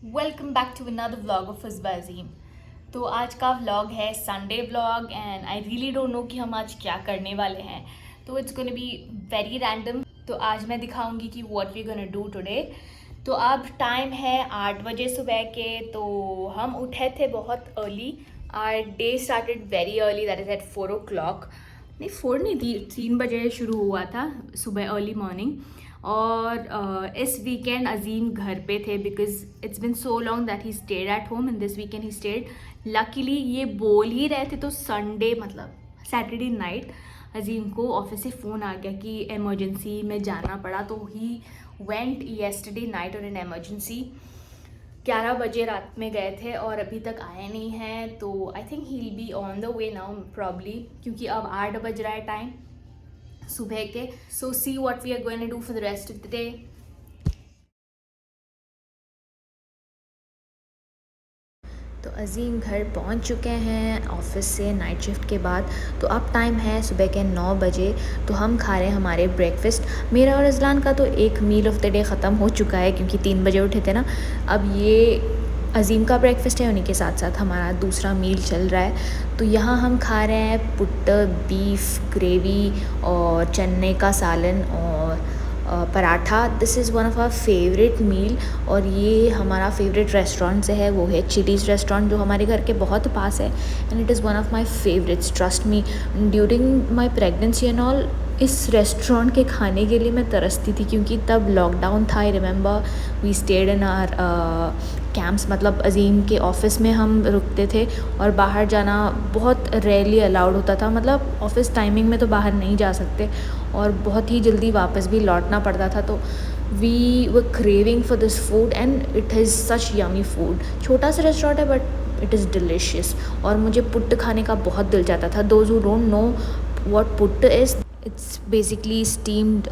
Welcome back to another vlog of Fazba Azeem. तो आज का व्लॉग है Sunday vlog and I really don't know कि हम आज क्या करने वाले हैं। तो it's gonna be very random. तो आज मैं दिखाऊंगी कि what we gonna do today. तो अब टाइम है 8 बजे सुबह के। तो हम उठे थे बहुत early. Our day started very early, that is at 4 o'clock। नहीं, 4 नहीं थी, 3 बजे शुरू हुआ था सुबह, अर्ली मॉर्निंग। और इस वीकेंड अजीम घर पे थे because it's been so long that he stayed at home and this weekend he stayed. Luckily ये बोल ही रहे थे तो संडे मतलब सैटरडे नाइट अजीम को ऑफिस से फ़ोन आ गया कि एमरजेंसी में जाना पड़ा। तो ही वेंट येस्टरडे नाइट और इन एमरजेंसी। 11 बजे रात में गए थे और अभी तक आए नहीं हैं। तो I think he will be on the way now probably, क्योंकि अब 8 बज रहा है टाइम सुबह के। So see what we are going to do for the rest of the day. तो अज़ीम घर पहुंच चुके हैं ऑफिस से नाइट शिफ्ट के बाद। तो अब टाइम है सुबह के 9 बजे। तो हम खा रहे हैं हमारे ब्रेकफास्ट। मेरा और अजलान का तो एक मील ऑफ द डे ख़त्म हो चुका है क्योंकि 3 बजे उठे थे ना। अब ये अज़ीम का ब्रेकफास्ट है, उन्हीं के साथ साथ हमारा दूसरा मील चल रहा है। तो यहाँ हम खा रहे हैं पुट्ट, बीफ ग्रेवी और चने का सालन और paratha. This is one of our favourite meal और ये हमारा फेवरेट रेस्टोरेंट से है, वो है चिलीज़ रेस्टोरेंट जो हमारे घर के बहुत पास है and it is one of my favourites. Trust me, during my pregnancy and all इस रेस्टोरेंट के खाने के लिए मैं तरसती थी क्योंकि तब लॉकडाउन था। I remember we stayed in our camps, मतलब अज़ीम के ऑफ़िस में हम रुकते थे और बाहर जाना बहुत रेयरली अलाउड होता था। मतलब ऑफ़िस टाइमिंग में तो बाहर नहीं जा सकते और बहुत ही जल्दी वापस भी लौटना पड़ता था। तो we were craving for this food and it is such yummy food. छोटा सा रेस्टोरेंट है बट इट इज़ डिलिशियस। और मुझे पुट्ट खाने का बहुत दिल चाहता था। Those who don't know what puttu is, it's basically steamed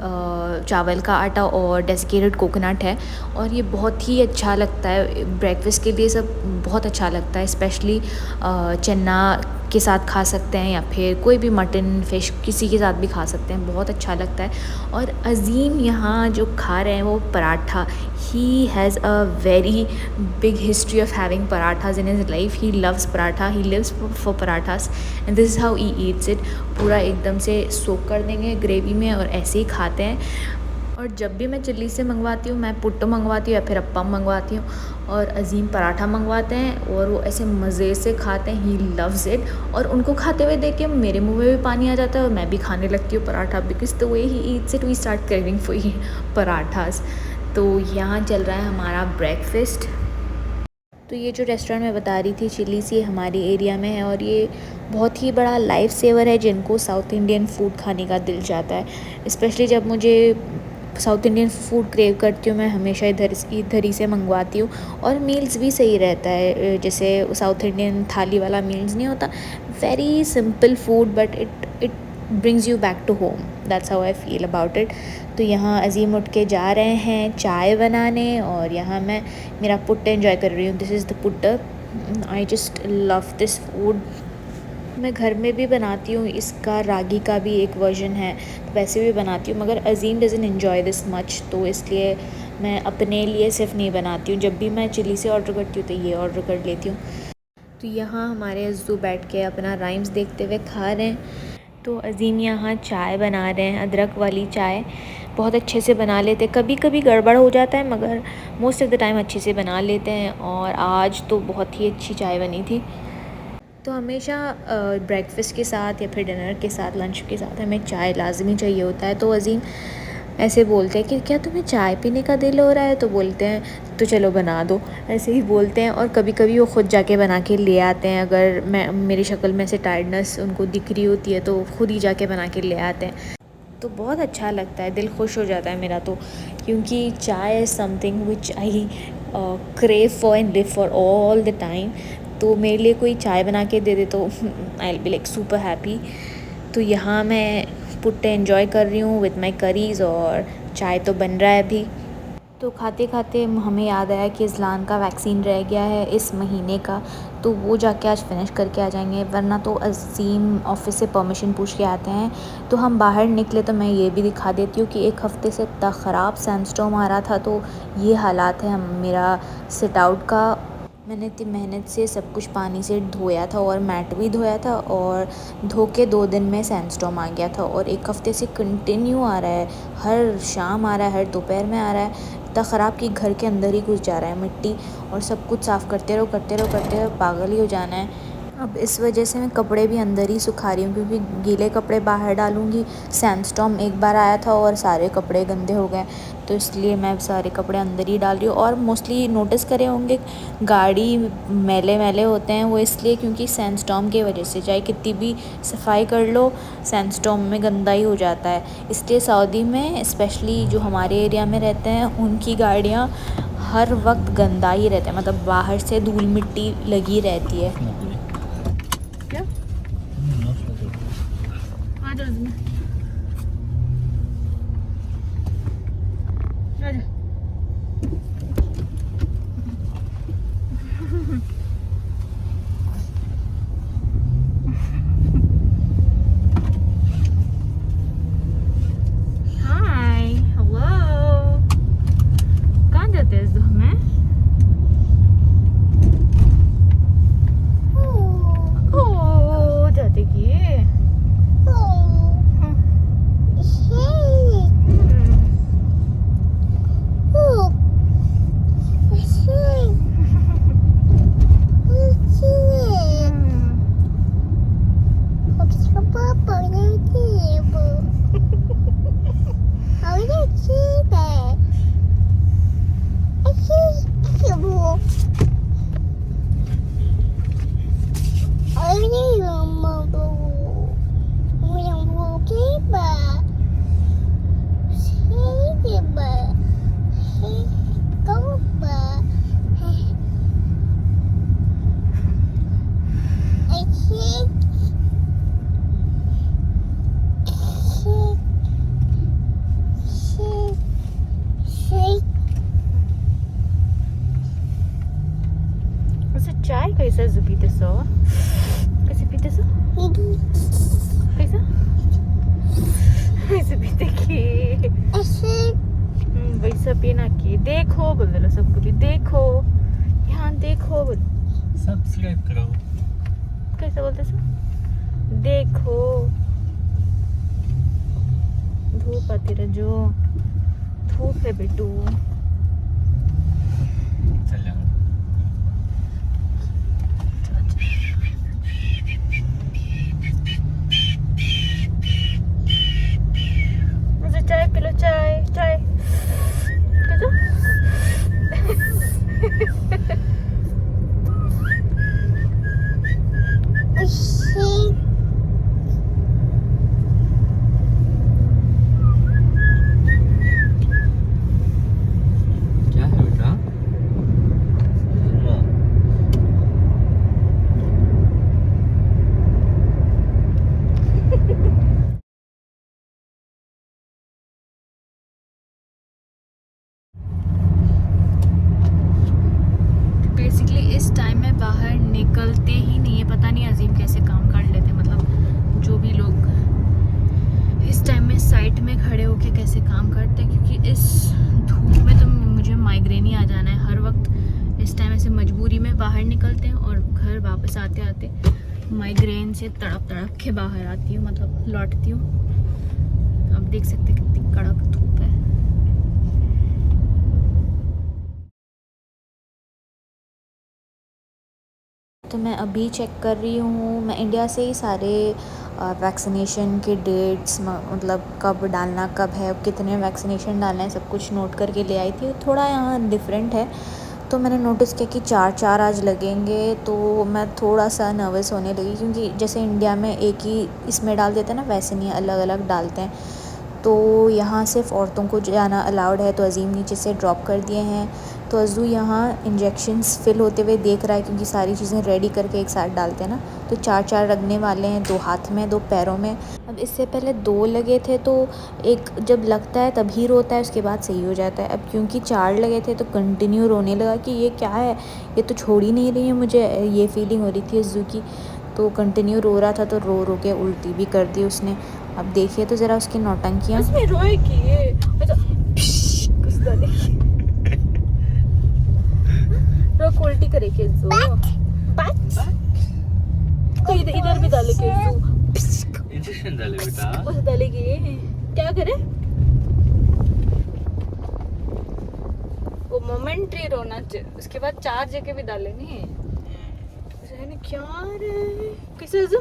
चावल का आटा और डेसिकेटेड कोकोनट है और ये बहुत ही अच्छा लगता है ब्रेकफास्ट के लिए। सब बहुत अच्छा लगता है, स्पेशली चना के साथ खा सकते हैं या फिर कोई भी मटन फिश किसी के साथ भी खा सकते हैं, बहुत अच्छा लगता है। और अज़ीम यहाँ जो खा रहे हैं वो paratha. He has a very big history of having parathas in his life. He loves paratha, he lives for parathas and this is how he eats it. पूरा एकदम से सोक कर देंगे ग्रेवी में और ऐसे ही खाते हैं। और जब भी मैं चिल्ली से मंगवाती हूँ, मैं पुट्टो मंगवाती हूँ या फिर अप्पम मंगवाती हूँ और अज़ीम पराठा मंगवाते हैं और वो ऐसे मज़े से खाते हैं। ही लव्स इट और उनको खाते हुए देख के मेरे मुंह में भी पानी आ जाता है और मैं भी खाने लगती हूँ paratha. Because the way he eats it we start craving for he parathas. तो यहाँ चल रहा है हमारा ब्रेकफास्ट। तो ये जो रेस्टोरेंट मैं बता रही थी चिलीज़, ये हमारे एरिया में है और ये बहुत ही बड़ा लाइफ सेवर है जिनको साउथ इंडियन फूड खाने का दिल चाहता है। स्पेशली जब मुझे साउथ इंडियन फूड क्रेव करती हूँ, मैं हमेशा इधर ही से मंगवाती हूँ। और मील्स भी सही रहता है, जैसे साउथ इंडियन थाली वाला मील्स नहीं होता। Very simple food but it brings you back to home. That's how I feel about it. तो यहाँ अज़ीम उठ के जा रहे हैं चाय बनाने और यहाँ मैं मेरा पुट्ट एंजॉय कर रही हूँ। This is the puttu, I just love this food. मैं घर में भी बनाती हूँ, इसका रागी का भी एक वर्जन है तो वैसे भी बनाती हूँ, मगर अज़ीम डजंट एन्जॉय दिस मच तो इसलिए मैं अपने लिए सिर्फ नहीं बनाती हूँ। जब भी मैं चिली से ऑर्डर करती हूँ तो ये ऑर्डर कर लेती हूँ। तो यहाँ हमारे अज़्ज़ू बैठ के अपना राइम्स देखते हुए खा रहे हैं। तो अज़ीम यहाँ चाय बना रहे हैं, अदरक वाली चाय। बहुत अच्छे से बना लेते, कभी कभी गड़बड़ हो जाता है मगर मोस्ट ऑफ़ द टाइम अच्छे से बना लेते हैं। और आज तो बहुत ही अच्छी चाय बनी थी। तो हमेशा ब्रेकफास्ट के साथ या फिर डिनर के साथ, लंच के साथ हमें चाय लाजमी चाहिए होता है। तो अज़ीम ऐसे बोलते हैं कि क्या तुम्हें चाय पीने का दिल हो रहा है, तो बोलते हैं तो चलो बना दो, ऐसे ही बोलते हैं। और कभी कभी वो ख़ुद जाके बना के ले आते हैं। अगर मेरी शक्ल में से टायर्डनेस उनको दिख रही होती है तो ख़ुद ही जाके बना के ले आते हैं। तो बहुत अच्छा लगता है, दिल खुश हो जाता है मेरा तो, क्योंकि चाय is something which I crave for and live for all the time. तो मेरे लिए कोई चाय बना के दे दे तो I will be like super happy. तो यहाँ मैं पुट्टे एंजॉय कर रही हूँ विद माई करीज़ और चाय तो बन रहा है अभी। तो खाते खाते हमें याद आया कि इज़लान का वैक्सीन रह गया है इस महीने का, तो वो जाके आज फिनिश करके आ जाएंगे, वरना तो अज़ीम ऑफिस से परमिशन पूछ के आते हैं। तो हम बाहर निकले तो मैं ये भी दिखा देती हूँ कि एक हफ़्ते से इतना ख़राब सैंडस्टॉर्म आ रहा था, तो ये हालात है हम मेरा सिट आउट का। मैंने इतनी मेहनत से सब कुछ पानी से धोया था और मैट भी धोया था, और धो के 2 दिन में सैंडस्टॉर्म आ गया था, और एक हफ़्ते से कंटिन्यू आ रहा है, हर शाम आ रहा है, हर दोपहर में आ रहा है, इतना ख़राब कि घर के अंदर ही घुस जा रहा है मिट्टी, और सब कुछ साफ़ करते रहो करते रहो करते रहो, पागल ही हो जाना है। अब इस वजह से मैं कपड़े भी अंदर ही सुखा रही हूँ, क्योंकि गीले कपड़े बाहर डालूँगी, सैंडस्टॉर्म एक बार आया था और सारे कपड़े गंदे हो गए, तो इसलिए मैं सारे कपड़े अंदर ही डाल रही हूँ। और मोस्टली नोटिस करे होंगे गाड़ी मैले मैले होते हैं, वो इसलिए क्योंकि सैंडस्टॉर्म की वजह से, चाहे कितनी भी सफाई कर लो सैंडस्टॉर्म में गंदा ही हो जाता है। इसलिए सऊदी में स्पेशली जो हमारे एरिया में रहते हैं उनकी गाड़ियाँ हर वक्त गंदा ही रहता है, मतलब बाहर से धूल मिट्टी लगी रहती है। क्या आ जाओ इसमें, आ जाओ। हाय हेलो, कहाँ जाते हैं इस धूप में? ओ जाते कि चाय कैसा पीते सो? कैसे पीते सो? कैसा? कैसे पीते की? वैसा पीना की। देखो बोल दो सबको भी, देखो यहाँ देखो बोल। सब्सक्राइब करो। कैसे बोलते सो? देखो धूप आती रहे, जो धूप है बेटू। चल जाओ। मुझे चाय पिलो, चाय चाय। कैसा? क्या है बेटा? बेसिकली इस टाइम में बाहर निकलते ही नहीं है, पता नहीं अजीम कैसे काम कर लेते हैं, मतलब जो भी लोग इस टाइम में साइट में खड़े होके कैसे काम करते हैं, क्योंकि इस धूप में तो मुझे माइग्रेन ही आ जाना है हर वक्त। इस टाइम ऐसे मजबूरी में बाहर निकलते हैं, और घर वापस आते आते माइग्रेन से तड़प तड़प के बाहर आती हूँ, मतलब लौटती हूँ। आप देख सकते हैं कितनी कड़क धूप है। तो मैं अभी चेक कर रही हूँ, मैं इंडिया से ही सारे वैक्सीनेशन के डेट्स, मतलब कब डालना कब है, कितने वैक्सीनेशन डालना है, सब कुछ नोट करके ले आई थी। थोड़ा यहाँ डिफरेंट है, तो मैंने नोटिस किया कि 4 आज लगेंगे, तो मैं थोड़ा सा नर्वस होने लगी, क्योंकि जैसे इंडिया में एक ही इसमें डाल देते हैं ना, वैसे नहीं अलग अलग डालते हैं। तो यहाँ सिर्फ औरतों को जाना अलाउड है, तो अजीम नीचे से ड्रॉप कर दिए हैं, तो अज़ू यहाँ इंजेक्शन्स फिल होते हुए देख रहा है, क्योंकि सारी चीज़ें रेडी करके एक साथ डालते हैं ना। तो 4 लगने वाले हैं, 2 हाथ में 2 पैरों में। अब इससे पहले 2 लगे थे, तो एक जब लगता है तभी रोता है, उसके बाद सही हो जाता है। अब क्योंकि 4 लगे थे तो कंटिन्यू रोने लगा कि ये क्या है, ये तो छोड़ ही नहीं रही है मुझे, ये फीलिंग हो रही थी अज़ू की। तो कंटिन्यू रो रहा था, तो रो रो के उल्टी भी कर दी उसने। अब देखिए तो ज़रा उसकी नौटंकियाँ। इसमें रोएगी ये अच्छा कुछ डालेगी रोक उल्टी करेगी जो तो इधर भी डालेगी जो इंजेक्शन डाले बेटा। उस डालेगी क्या करे वो मोमेंट्री रोना चाहिए, उसके बाद 4 जगह भी डाले नहीं क्या रे किसे जो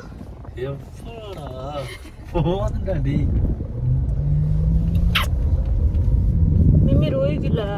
ये फड़ा फोन डैडी मिमी रोएगी ला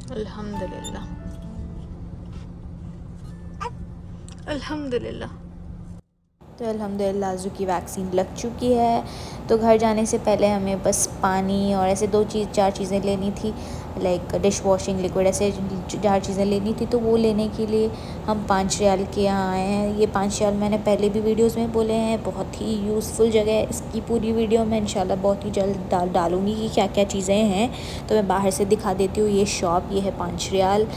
अल्हम्दुलिल्लाह अल्हम्दुलिल्लाह। तो अल्हम्दुलिल्लाह अज़ू की वैक्सीन लग चुकी है। तो घर जाने से पहले हमें बस पानी और ऐसे 4 चीज़ें लेनी थी, लाइक डिश वॉशिंग लिक्विड, ऐसे 4 चीज़ें लेनी थी। तो वो लेने के लिए हम 5 रियाल के यहाँ आए हैं। ये 5 रियाल मैंने पहले भी वीडियोस में बोले हैं, बहुत ही यूज़फुल जगह है। इसकी पूरी वीडियो मैं इंशाल्लाह बहुत ही जल्द डालूँगी कि क्या क्या चीज़ें हैं। तो मैं बाहर से दिखा देती हूँ। ये शॉप, ये है 5 riyal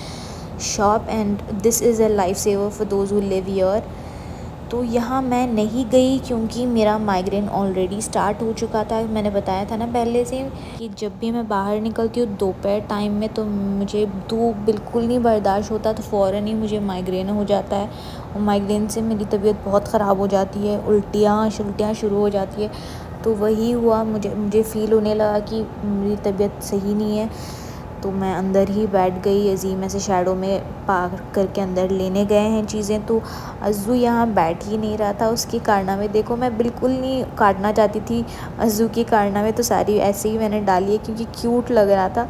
shop, and this is a life saver for those who live here. तो यहाँ मैं नहीं गई क्योंकि मेरा माइग्रेन ऑलरेडी स्टार्ट हो चुका था। मैंने बताया था ना पहले से कि जब भी मैं बाहर निकलती हूँ दोपहर टाइम में, तो मुझे धूप बिल्कुल नहीं बर्दाश्त होता, तो फ़ौरन ही मुझे माइग्रेन हो जाता है। और माइग्रेन से मेरी तबीयत बहुत ख़राब हो जाती है, उल्टियाँ शुरू हो जाती है। तो वही हुआ, मुझे फ़ील होने लगा कि मेरी तबीयत सही नहीं है। तो मैं अंदर ही बैठ गई। अज़ीम ऐसे शैडो में पार्क करके अंदर लेने गए हैं चीज़ें। तो अज़ू यहाँ बैठ ही नहीं रहा था। उसकी कारनामे देखो, मैं बिल्कुल नहीं काटना चाहती थी अज़ू की कारनामे, तो सारी ऐसे ही मैंने डाली है क्योंकि क्यूट लग रहा था।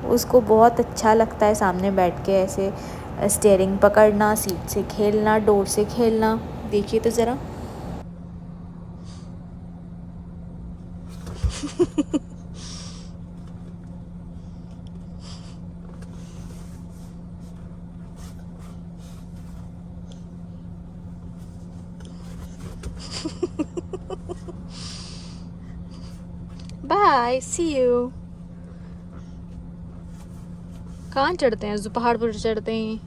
उसको बहुत अच्छा लगता है सामने बैठ के ऐसे स्टीयरिंग पकड़ना, सीट से खेलना, डोर से खेलना। देखिए तो ज़रा बाय सी यू। कहाँ चढ़ते हैं जो पहाड़ पर चढ़ते हैं।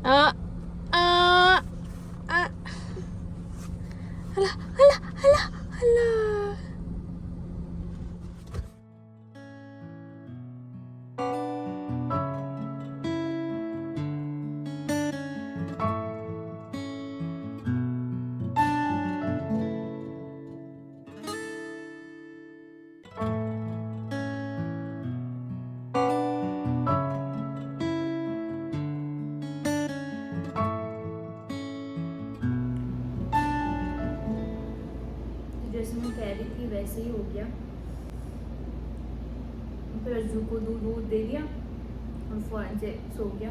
आ आ आ अल्लाह अल्लाह अल्लाह अल्लाह। जैसे मैं कह रही थी वैसे ही हो गया। फिर अज़ू को दूध दे दिया और फ़ौरन से सो गया।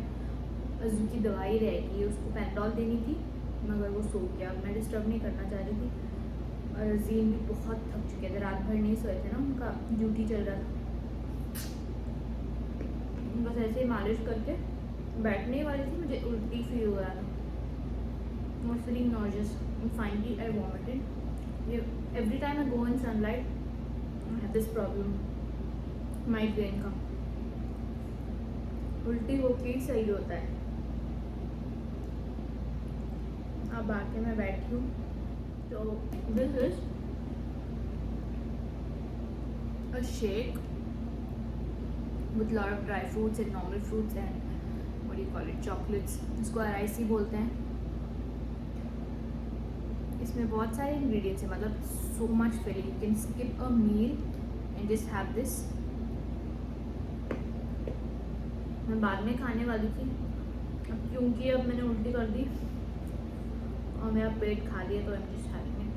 अज़ू की दवाई रहेगी, उसको पैंटॉल देनी थी, मगर वो सो गया। मैं डिस्टर्ब नहीं करना चाह रही थी। और अज़ीम भी बहुत थक चुके थे, रात भर नहीं सोए थे ना, उनका ड्यूटी चल रहा था। बस ऐसे ही मालिश करके बैठने वाली थी, मुझे उल्टी फील हो रहा था। was feeling nauseous and finally I vomited. Every time I go in sunlight, I have this problem, migraine का. उल्टी होके ही सही होता है. अब आके मैं बैठी हूँ. तो this is a shake with lot of dry fruits and normal fruits and what do you call it, chocolates. इसको RIC बोलते हैं. इसमें बहुत सारे ingredients हैं, मतलब so much filling. You can skip a meal and just have this. मैं बाद में खाने वाली थी, अब क्योंकि अब मैंने उल्टी कर दी और मेरा पेट खा लिया तो I'm just having it.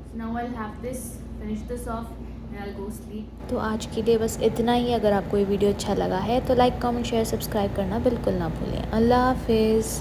So now I'll have this, finish this off and I'll go sleep. तो आज के लिए बस इतना ही. अगर आपको ये वीडियो अच्छा लगा है तो लाइक, कमेंट, शेयर, सब्सक्राइब करना बिल्कुल ना भूलें. अल्लाह हाफिज़.